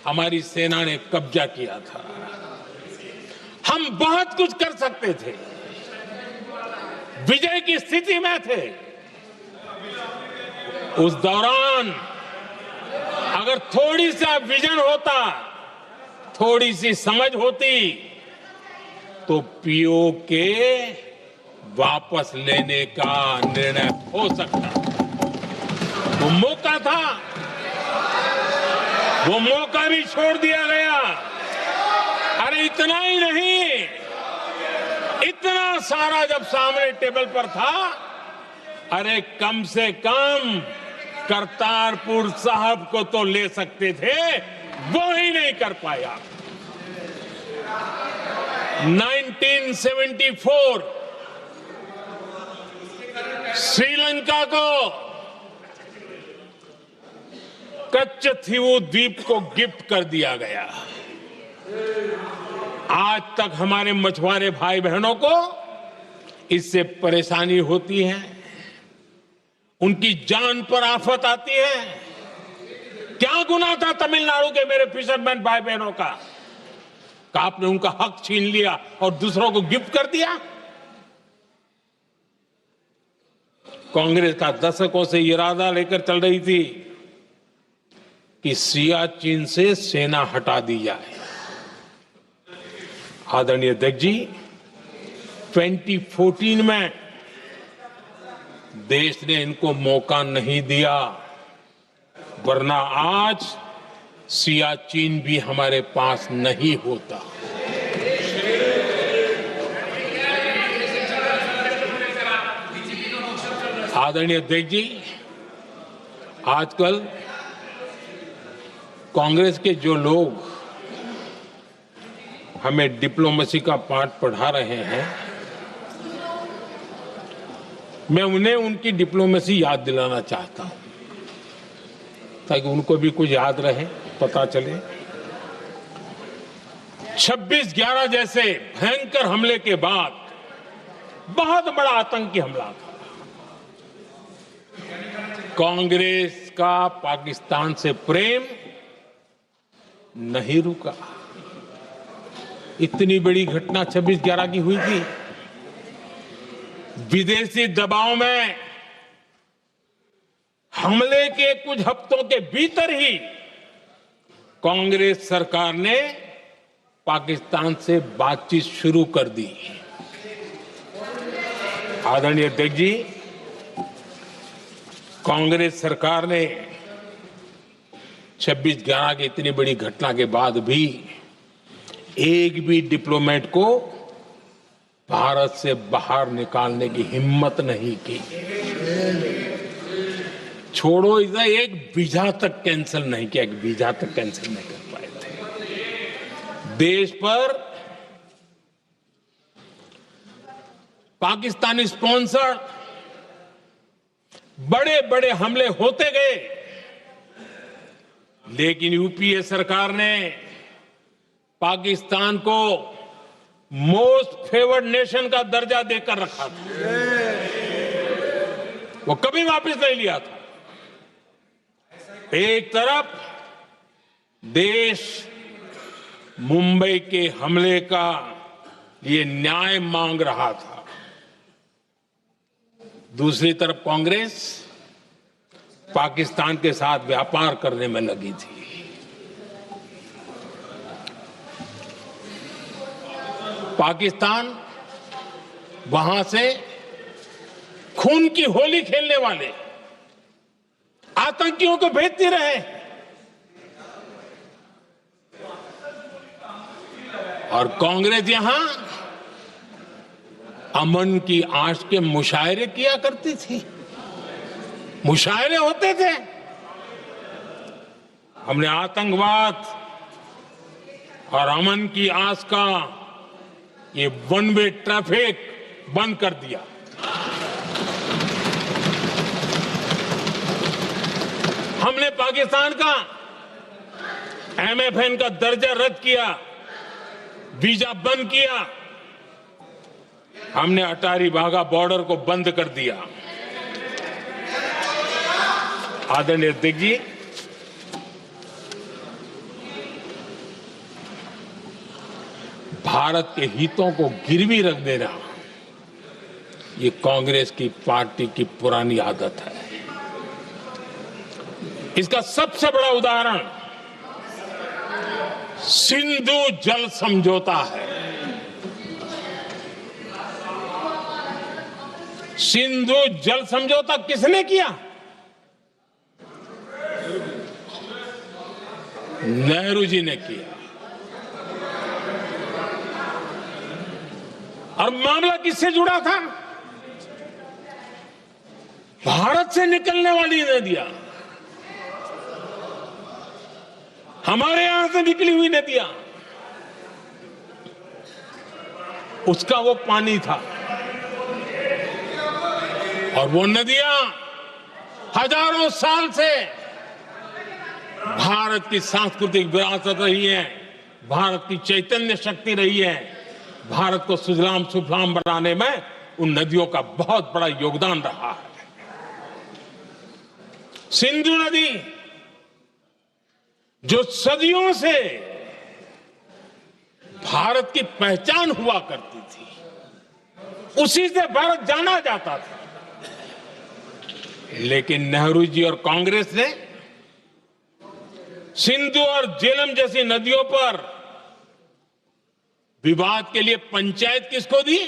हमारी सेना ने कब्जा किया था। हम बहुत कुछ कर सकते थे, विजय की स्थिति में थे। उस दौरान अगर थोड़ी सा विजन होता, थोड़ी सी समझ होती, तो पीओके वापस लेने का निर्णय हो सकता। वो मौका था, वो मौका भी छोड़ दिया गया। अरे इतना ही नहीं, इतना सारा जब सामने टेबल पर था, अरे कम से कम करतारपुर साहब को तो ले सकते थे, वो ही नहीं कर पाया। 1974 श्रीलंका को कच्चथीवू द्वीप को गिफ्ट कर दिया गया। आज तक हमारे मछुआरे भाई बहनों को इससे परेशानी होती है, उनकी जान पर आफत आती है। क्या गुनाह था तमिलनाडु के मेरे फिशरमैन भाई बहनों का? आपने उनका हक छीन लिया और दूसरों को गिफ्ट कर दिया। कांग्रेस का दशकों से इरादा लेकर चल रही थी कि सियाचिन से सेना हटा दी जाए। आदरणीय अध्यक्ष जी, 2014 में देश ने इनको मौका नहीं दिया, वरना आज सियाचिन भी हमारे पास नहीं होता। आदरणीय अध्यक्ष जी, आजकल कांग्रेस के जो लोग हमें डिप्लोमेसी का पाठ पढ़ा रहे हैं, मैं उन्हें उनकी डिप्लोमेसी याद दिलाना चाहता हूं, ताकि उनको भी कुछ याद रहे, पता चले। 26/11 जैसे भयंकर हमले के बाद बहुत बड़ा आतंकी हमला था। कांग्रेस का पाकिस्तान से प्रेम नहीं रुका। इतनी बड़ी घटना 26/11 की हुई थी। विदेशी दबाव में हमले के कुछ हफ्तों के भीतर ही कांग्रेस सरकार ने पाकिस्तान से बातचीत शुरू कर दी। आदरणीय अध्यक्ष जी, कांग्रेस सरकार ने 26/11 की इतनी बड़ी घटना के बाद भी एक भी डिप्लोमेट को भारत से बाहर निकालने की हिम्मत नहीं की। छोड़ो इधर, एक वीजा तक कैंसिल नहीं किया, एक वीजा तक कैंसिल नहीं कर पाए थे। देश पर पाकिस्तानी स्पॉन्सर बड़े बड़े हमले होते गए, लेकिन यूपीए सरकार ने पाकिस्तान को मोस्ट फेवर्ड नेशन का दर्जा देकर रखा था। वो कभी वापस नहीं लिया था। एक तरफ देश मुंबई के हमले का ये न्याय मांग रहा था, दूसरी तरफ कांग्रेस पाकिस्तान के साथ व्यापार करने में लगी थी। पाकिस्तान वहां से खून की होली खेलने वाले आतंकियों को भेजते रहे, और कांग्रेस यहां अमन की आश के मुशायरे किया करती थी। मुशायरे होते थे। हमने आतंकवाद और अमन की आस का ये वन वे ट्रैफिक बंद कर दिया। हमने पाकिस्तान का एमएफएन का दर्जा रद्द किया, वीजा बंद किया। हमने अटारी वाघा बॉर्डर को बंद कर दिया। आदरणीय अध्यक्ष जी, भारत के हितों को गिरवी रख देना, ये कांग्रेस की पार्टी की पुरानी आदत है। इसका सबसे बड़ा उदाहरण सिंधु जल समझौता है। सिंधु जल समझौता किसने किया? नेहरू जी ने किया। और मामला किससे जुड़ा था? भारत से निकलने वाली नदियां, हमारे यहां से निकली हुई नदियां, उसका वो पानी था। और वो नदियां हजारों साल से भारत की सांस्कृतिक विरासत रही है, भारत की चैतन्य शक्ति रही है। भारत को सुजलाम सुफलाम बनाने में उन नदियों का बहुत बड़ा योगदान रहा है। सिंधु नदी जो सदियों से भारत की पहचान हुआ करती थी, उसी से भारत जाना जाता था। लेकिन नेहरू जी और कांग्रेस ने सिंधु और झेलम जैसी नदियों पर विवाद के लिए पंचायत किसको दी?